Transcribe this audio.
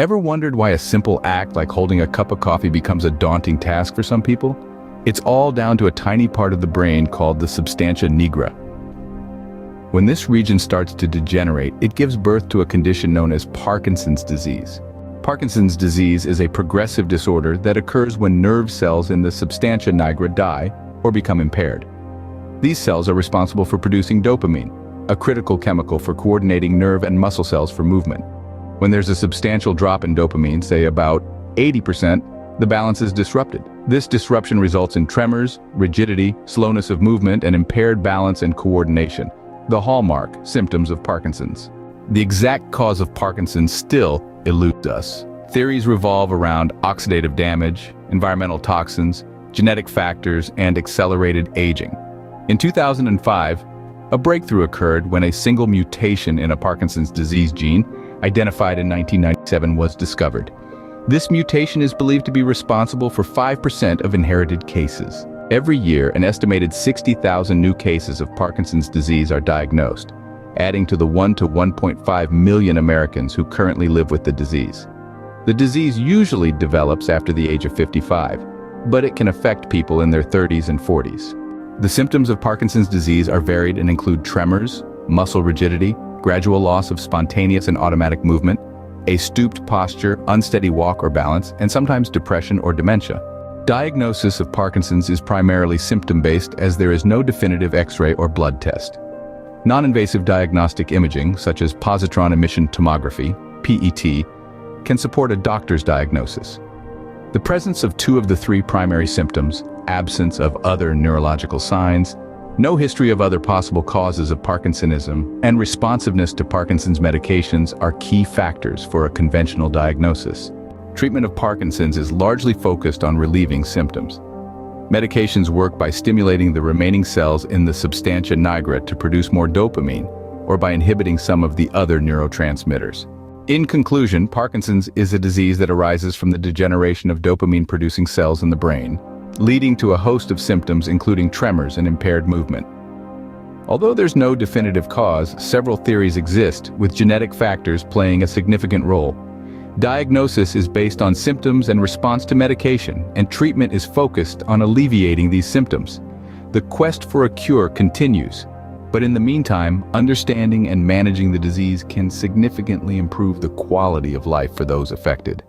Ever wondered why a simple act like holding a cup of coffee becomes a daunting task for some people? It's all down to a tiny part of the brain called the substantia nigra. When this region starts to degenerate, it gives birth to a condition known as Parkinson's disease. Parkinson's disease is a progressive disorder that occurs when nerve cells in the substantia nigra die or become impaired. These cells are responsible for producing dopamine, a critical chemical for coordinating nerve and muscle cells for movement. When there's a substantial drop in dopamine, say about 80%, the balance is disrupted. This disruption results in tremors, rigidity, slowness of movement, and impaired balance and coordination, the hallmark symptoms of Parkinson's. The exact cause of Parkinson's still eludes us. Theories revolve around oxidative damage, environmental toxins, genetic factors, and accelerated aging. In 2005, a breakthrough occurred when a single mutation in a Parkinson's disease gene, identified in 1997, was discovered. This mutation is believed to be responsible for 5% of inherited cases. Every year, an estimated 60,000 new cases of Parkinson's disease are diagnosed, adding to the 1 to 1.5 million Americans who currently live with the disease. The disease usually develops after the age of 55, but it can affect people in their 30s and 40s. The symptoms of Parkinson's disease are varied and include tremors, muscle rigidity, gradual loss of spontaneous and automatic movement, a stooped posture, unsteady walk or balance, and sometimes depression or dementia. Diagnosis of Parkinson's is primarily symptom-based as there is no definitive X-ray or blood test. Non-invasive diagnostic imaging, such as positron emission tomography, PET, can support a doctor's diagnosis. The presence of 2 of the 3 primary symptoms, absence of other neurological signs, no history of other possible causes of Parkinsonism, and responsiveness to Parkinson's medications are key factors for a conventional diagnosis. Treatment of Parkinson's is largely focused on relieving symptoms. Medications work by stimulating the remaining cells in the substantia nigra to produce more dopamine, or by inhibiting some of the other neurotransmitters. In conclusion, Parkinson's is a disease that arises from the degeneration of dopamine-producing cells in the brain, leading to a host of symptoms including tremors and impaired movement. Although there's no definitive cause, several theories exist, with genetic factors playing a significant role. Diagnosis is based on symptoms and response to medication, and treatment is focused on alleviating these symptoms. The quest for a cure continues, but in the meantime, understanding and managing the disease can significantly improve the quality of life for those affected.